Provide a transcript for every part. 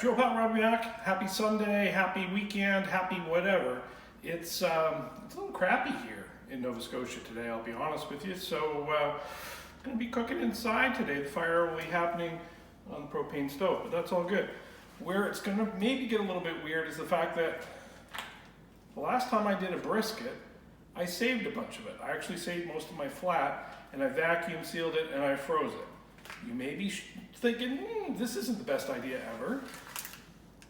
It's your pal Robbie Mac. Happy Sunday, happy weekend, happy whatever. It's a little crappy here in Nova Scotia today, I'll be honest with you. So I'm going to be cooking inside today. The fire will be happening on the propane stove, but that's all good. Where it's going to maybe get a little bit weird is the fact that the last time I did a brisket, I saved a bunch of it. I actually saved most of my flat, and I vacuum sealed it and I froze it. You may be thinking, this isn't the best idea ever,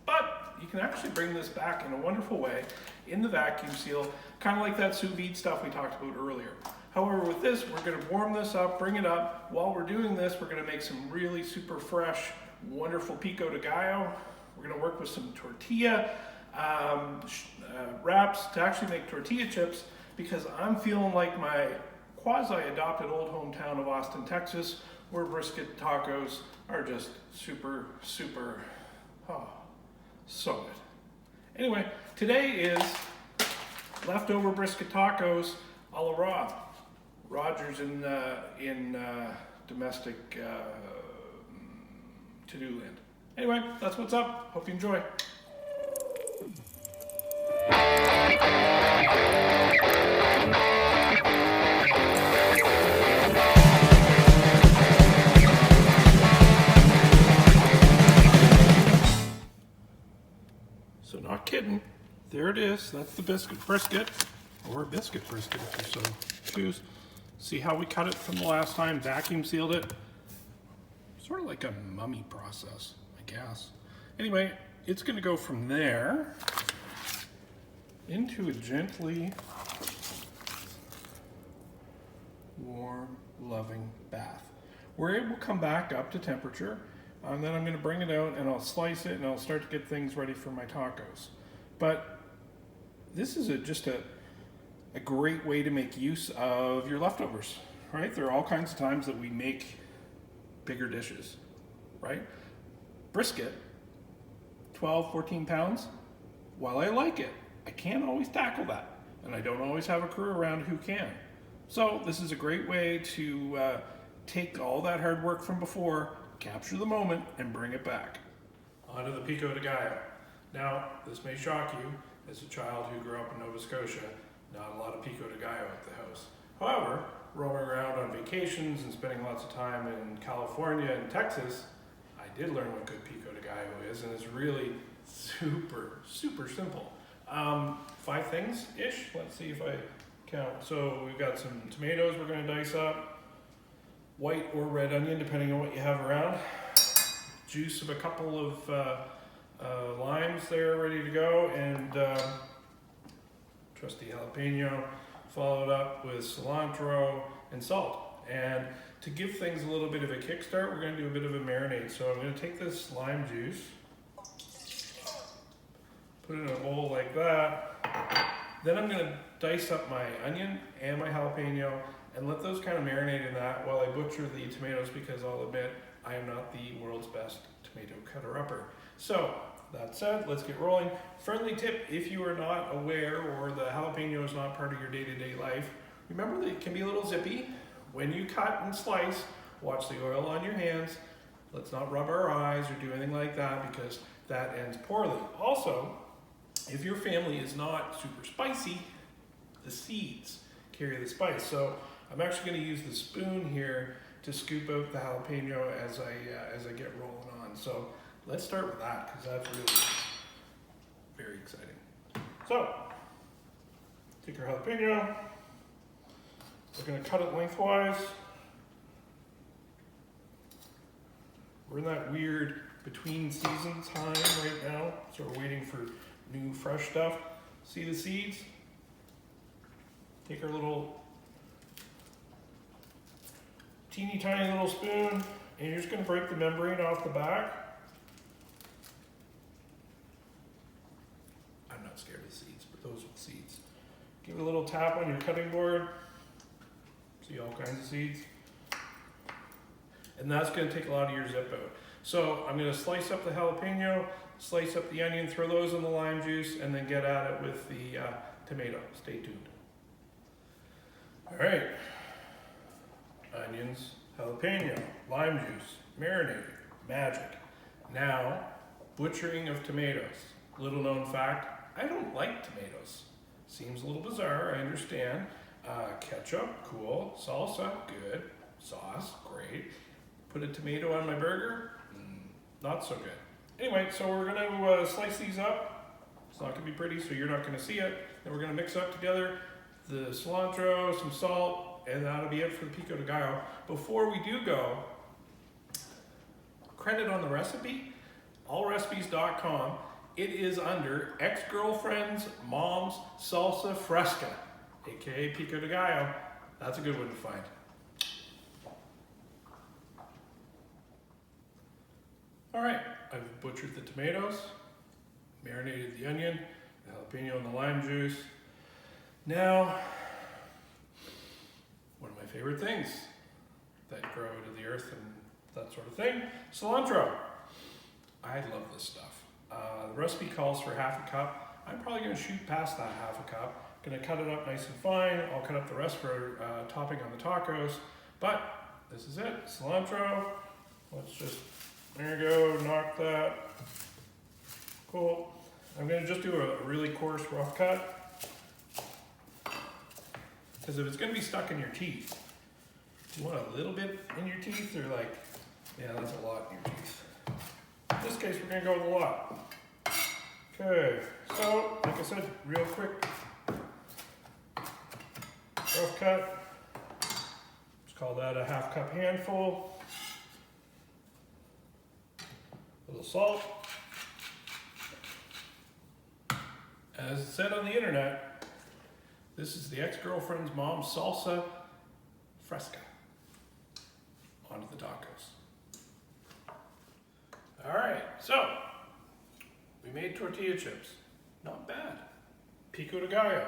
but you can actually bring this back in a wonderful way in the vacuum seal, kind of like that sous vide stuff we talked about earlier. However, with this, we're going to warm this up, bring it up. While we're doing this, we're going to make some really super fresh, wonderful Pico de Gallo. We're going to work with some tortilla wraps to actually make tortilla chips, because I'm feeling like my quasi-adopted old hometown of Austin, Texas, where brisket tacos are just super, so good. Anyway, today is leftover brisket tacos a la Rob. Roger's in domestic to-do land. Anyway, that's what's up. Hope you enjoy. So not kidding, there it is. That's the brisket, or biscuit brisket if you so choose. See how we cut it from the last time, vacuum sealed it. Sort of like a mummy process, I guess. Anyway, it's gonna go from there into a gently warm, loving bath, where it will come back up to temperature. And then I'm going to bring it out and I'll slice it and I'll start to get things ready for my tacos. But this is just a great way to make use of your leftovers, right? There are all kinds of times that we make bigger dishes, right? Brisket, 12, 14 pounds. While I like it, I can't always tackle that. And I don't always have a crew around who can. So this is a great way to take all that hard work from before, capture the moment, and bring it back. Onto the Pico de Gallo. Now, this may shock you, as a child who grew up in Nova Scotia, not a lot of Pico de Gallo at the house. However, roaming around on vacations and spending lots of time in California and Texas, I did learn what good Pico de Gallo is, and it's really super simple. 5 things-ish, let's see if I count. So we've got some tomatoes we're gonna dice up, white or red onion, depending on what you have around. Juice of a couple of limes there ready to go, and trusty jalapeno, followed up with cilantro and salt. And to give things a little bit of a kickstart, we're going to do a bit of a marinade. So I'm going to take this lime juice, put it in a bowl like that. Then I'm going to dice up my onion and my jalapeno and let those kind of marinate in that while I butcher the tomatoes, because I'll admit I am not the world's best tomato cutter-upper. So that said, let's get rolling. Friendly tip, if you are not aware or the jalapeno is not part of your day-to-day life, remember that it can be a little zippy. When you cut and slice, watch the oil on your hands. Let's not rub our eyes or do anything like that, because that ends poorly. Also, if your family is not super spicy, the seeds carry the spice. So I'm actually going to use the spoon here to scoop out the jalapeno as I get rolling on. So let's start with that, because that's really very exciting. So take your jalapeno. We're going to cut it lengthwise. We're in that weird between seasons time right now, so we're waiting for new fresh stuff. See the seeds? Take our little teeny tiny little spoon, and you're just going to break the membrane off the back. I'm not scared of seeds, but those with seeds. Give it a little tap on your cutting board. See all kinds of seeds. And that's going to take a lot of your zip out. So I'm going to slice up the jalapeno, slice up the onion, throw those in the lime juice, and then get at it with the tomato. Stay tuned. All right. Onions, jalapeno, lime juice, marinated, magic. Now, butchering of tomatoes. Little known fact, I don't like tomatoes. Seems a little bizarre, I understand. Ketchup, cool. Salsa, good. Sauce, great. Put a tomato on my burger, not so good. Anyway, so we're gonna slice these up. It's not gonna be pretty, so you're not gonna see it. Then we're gonna mix up together the cilantro, some salt, and that'll be it for the Pico de Gallo. Before we do go, credit on the recipe, allrecipes.com. It is under ex-girlfriend's mom's salsa fresca, aka Pico de Gallo. That's a good one to find. All right, I've butchered the tomatoes, marinated the onion, the jalapeno, and the lime juice. Now, one of my favorite things that grow out of the earth and that sort of thing, cilantro. I love this stuff. The recipe calls for half a cup. I'm probably going to shoot past that half a cup. Going to cut it up nice and fine. I'll cut up the rest for topping on the tacos. But this is it, cilantro. Let's just, there you go, knock that. Cool. I'm going to just do a really coarse rough cut. Because if it's going to be stuck in your teeth, you want a little bit in your teeth or like, yeah, that's a lot in your teeth. In this case, we're going to go with a lot. Okay, so like I said, real quick, rough cut. Let's call that a half cup handful. A little salt. As it said on the internet, this is the ex-girlfriend's mom's salsa fresca onto the tacos. All right, so we made tortilla chips. Not bad. Pico de Gallo.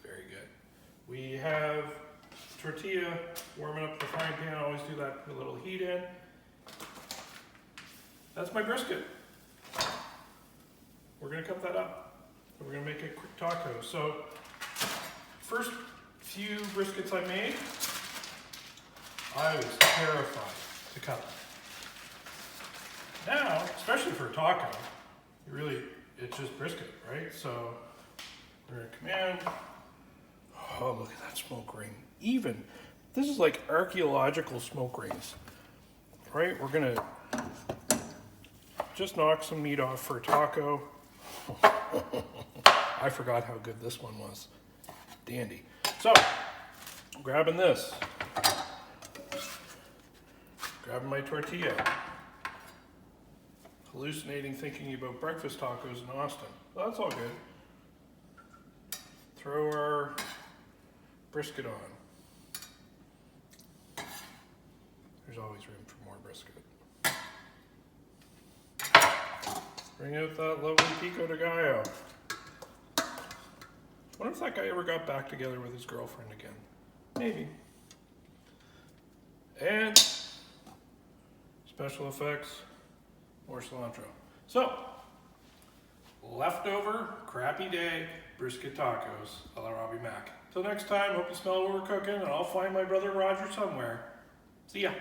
Very good. We have tortilla warming up the frying pan. I always do that, put a little heat in. That's my brisket. We're gonna cut that up. And we're gonna make a quick taco. So, first few briskets I made, I was terrified to cut them. Now, especially for a taco, it's just brisket, right? So, we're gonna come in. Oh, look at that smoke ring. Even, this is like archaeological smoke rings, right? We're gonna just knock some meat off for a taco. I forgot how good this one was. Dandy. So, grabbing this. Grabbing my tortilla. Hallucinating, thinking about breakfast tacos in Austin. Well, that's all good. Throw our brisket on. There's always room for more brisket. Bring out that lovely Pico de Gallo. I wonder if that guy ever got back together with his girlfriend again. Maybe. And special effects, more cilantro. So, leftover, crappy day, brisket tacos a la Robbie Mac. Till next time, hope you smell what we're cooking, and I'll find my brother Roger somewhere. See ya.